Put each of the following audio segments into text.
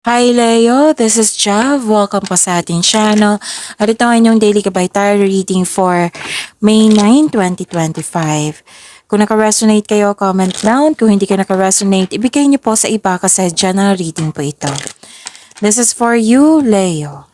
Hi Leo, this is Jav. Welcome po sa ating channel. At ito ang inyong daily gabay tarot reading for May 9, 2025. Kung naka-resonate kayo, comment down. Kung hindi ka naka-resonate, ibigay niyo po sa iba kasi general reading po ito. This is for you, Leo.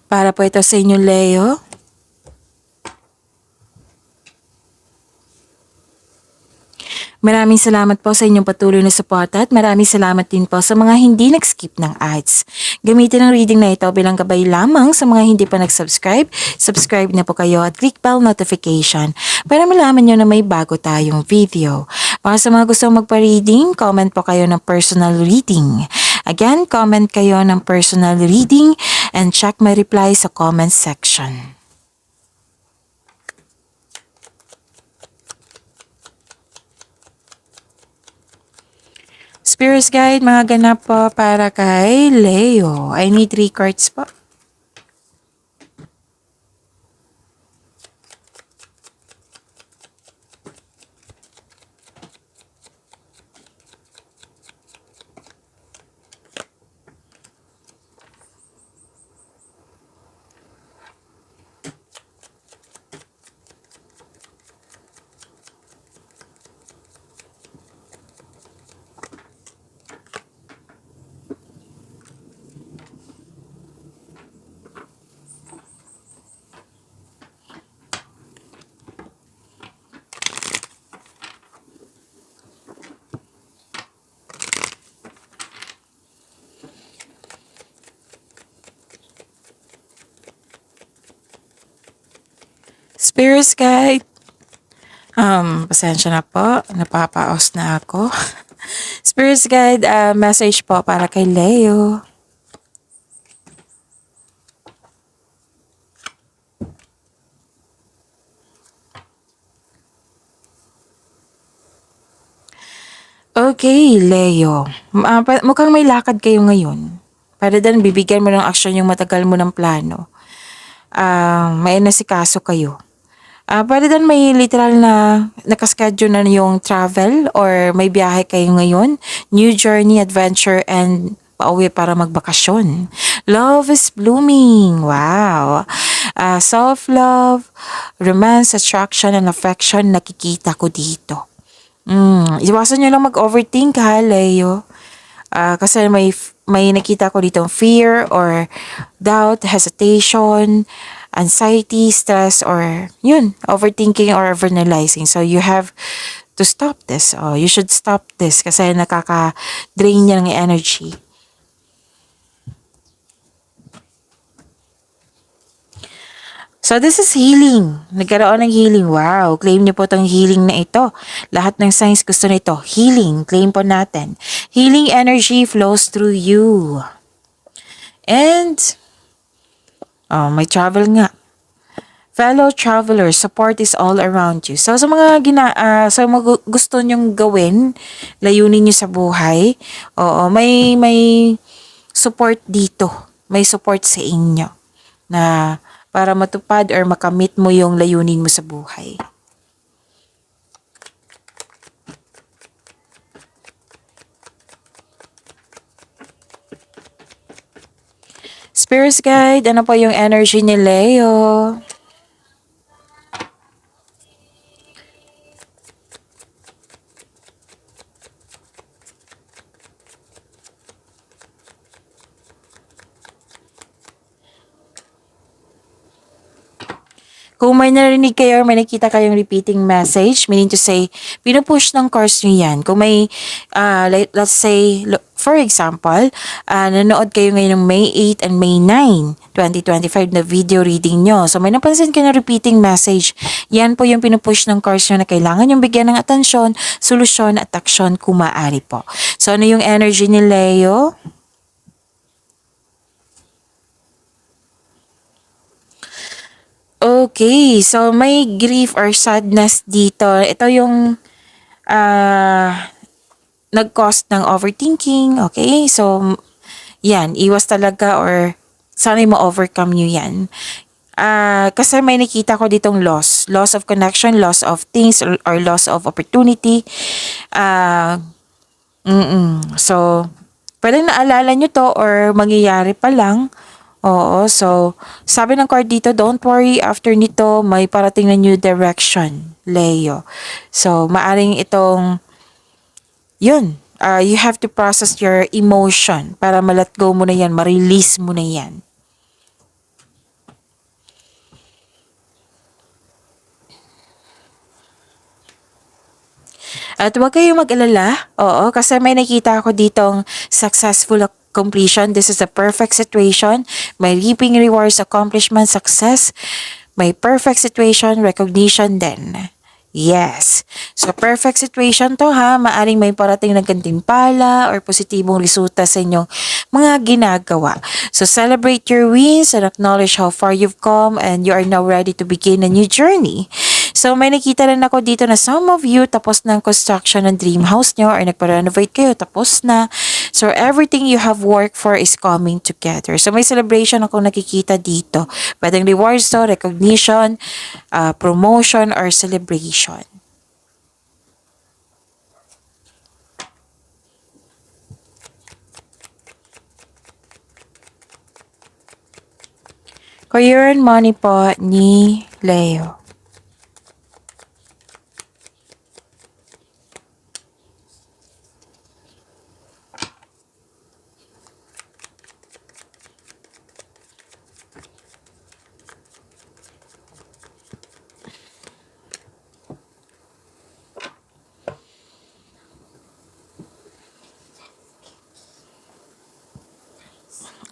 Para po ito sa inyo, Leo. Maraming salamat po sa inyong patuloy na suporta at maraming salamat din po sa mga hindi nag-skip ng ads. Gamitin ang reading na ito bilang gabay lamang sa mga hindi pa nag-subscribe. Subscribe na po kayo at click bell notification para malaman nyo na may bago tayong video. Para sa mga gustong magpa-reading, comment po kayo ng personal reading. Again, comment kayo ng personal reading and check my reply sa comment section. Spirits Guide, mga ganap po para kay Leo. I need 3 cards po. Spirits Guide. Pasensya na po. Napapaos na ako. Spirits Guide, message po para kay Leo. Okay, Leo. Mukhang may lakad kayo ngayon. Para din bibigyan mo ng aksyon yung matagal mo ng plano. May nasikaso kayo. Pwede din may literal na nakaschedule na yung travel or may biyahe kayo ngayon. New journey, adventure, and pauwi para magbakasyon. Love is blooming. Wow. Self-love, romance, attraction, and affection, nakikita ko dito. Iwasan nyo lang mag-overthink ha, Leo. Kasi may nakita ko dito fear or doubt, hesitation, anxiety, stress, or yun, overthinking or overanalyzing. So you have to stop this. You should stop this kasi nakaka-drain niya ng energy. So this is healing. Nagkaroon ng healing. Wow, claim niyo po itong healing na ito. Lahat ng signs gusto nito. Healing, claim po natin. Healing energy flows through you. And, may travel nga. Fellow travelers, support is all around you. So sa mga gusto nyong gawin, layunin niyo sa buhay, may support dito. May support sa inyo na para matupad or makamit mo yung layunin mo sa buhay. Spirits Guide, ano po yung energy ni Leo? Kung may narinig kayo or may nakita kayong repeating message, meaning to say, pinupush ng course nyo yan. Kung may, let's say, For example, nanood kayo ngayon ng May 8 and May 9, 2025 na video reading nyo. So may napansin kayo na repeating message. Yan po yung pinupush ng cards nyo na kailangan yung bigyan ng atensyon, solusyon at aksyon kung maaari po. So ano yung energy ni Leo? Okay, so may grief or sadness dito. Ito yung nag-cause ng overthinking, okay? So, yan, iwas talaga or sana'y ma-overcome nyo yan. Kasi may nakita ko ditong loss of connection, loss of things, or loss of opportunity. So, pwede naalala nyo to or mangyayari pa lang. Oo, so, sabi ng card dito, don't worry, after nito, may parating na new direction, Leo. So, maaring itong yun, you have to process your emotion para ma-let go mo na yan, ma-release mo na yan. At huwag kayong mag-alala, oo, kasi may nakita ako ditong successful completion. This is a perfect situation. May reaping rewards, accomplishment, success. May perfect situation, recognition din. Yes. So, perfect situation to ha. Maaring may parating na gantimpala or positibong resulta sa inyong mga ginagawa. So, celebrate your wins and acknowledge how far you've come and you are now ready to begin a new journey. So, may nakita rin ako dito na some of you tapos na ang construction ng dream house nyo or nagpa-renovate kayo, tapos na. So, everything you have worked for is coming together. So, may celebration akong nakikita dito. Pwedeng rewards to, recognition, promotion, or celebration. Career and money po ni Leo.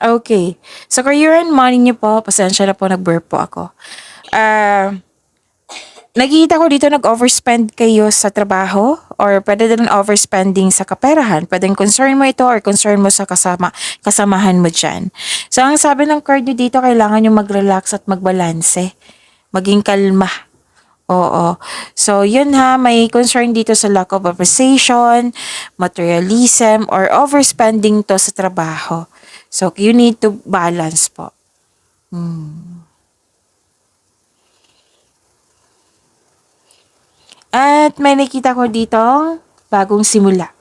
Okay. So, career and money niyo po, pasensya na po, nag-burp po ako. Nakikita ko dito nag-overspend kayo sa trabaho or pwede din overspending sa kaperahan. Pwedeng concern mo ito or concern mo sa kasamahan mo dyan. So, ang sabi ng card nyo dito, kailangan nyo mag-relax at magbalanse. Maging kalma. Oo. So, yun ha, may concern dito sa lack of appreciation, materialism, or overspending to sa trabaho. So, you need to balance po. At may nakita ko ditong bagong simula.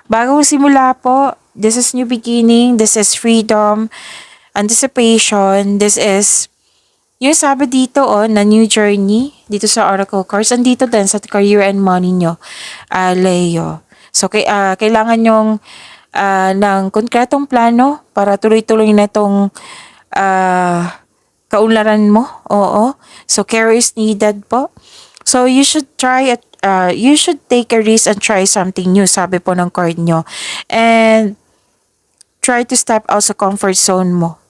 Bagong simula po. This is new beginning. This is freedom, anticipation. This is yung sabi dito na new journey dito sa Oracle cards. Andito din sa career and money nyo, Leo. So, kailangan nyong ng konkretong plano para tuloy-tuloy na itong kaunlaran mo. Oo. So, care is needed po. So, you should you should take a risk and try something new, sabi po ng card nyo. And, try to step out sa comfort zone mo.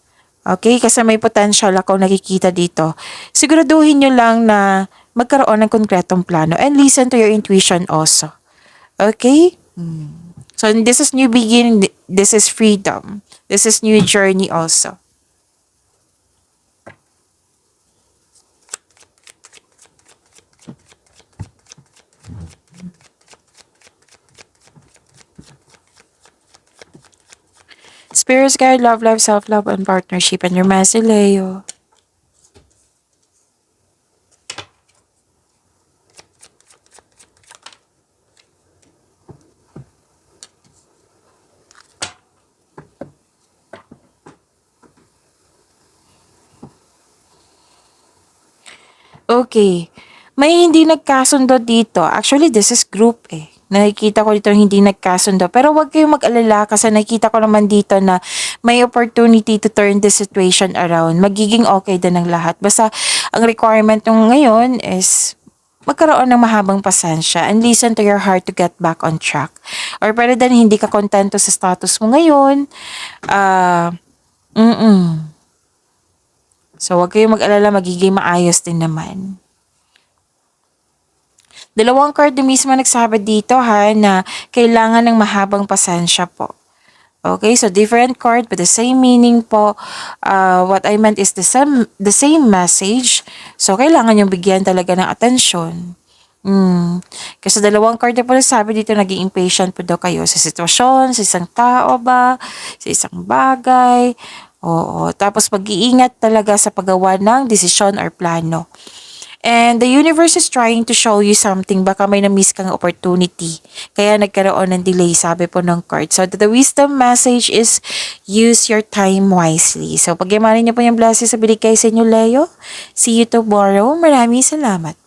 Okay? Kasi may potential ako nakikita dito. Siguraduhin nyo lang na magkaroon ng konkretong plano and listen to your intuition also. Okay? So, this is new beginning. This is freedom. This is new journey also. Spirits guide, love, life, self-love, and partnership. And your message, Leo. Okay. May hindi nagkasundo dito. Actually, this is group eh. Nakikita ko dito hindi nagkasundo. Pero wag kayong mag-alala kasi nakikita ko naman dito na may opportunity to turn the situation around. Magiging okay din ang lahat. Basta ang requirement nung ngayon is magkaroon ng mahabang pasensya and listen to your heart to get back on track. Or pwede din hindi ka kontento sa status mo ngayon. Ah, So, huwag kayong mag-alala, magiging maayos din naman. Dalawang card na mismo nagsabi dito ha, na kailangan ng mahabang pasensya po. Okay, so different card but the same meaning po. What I meant is the same message. So, kailangan yung bigyan talaga ng atensyon. Kasi dalawang card na po sabi dito, naging impatient po daw kayo sa sitwasyon, sa isang tao ba, sa isang bagay. Oo, tapos mag-iingat talaga sa paggawa ng desisyon or plano. And the universe is trying to show you something. Baka may na-miss kang opportunity. Kaya nagkaroon ng delay, sabi po ng card. So, the wisdom message is use your time wisely. So, pagyamanin niyo po yung blessings sa binigay sa inyo, Leo. See you tomorrow. Maraming salamat.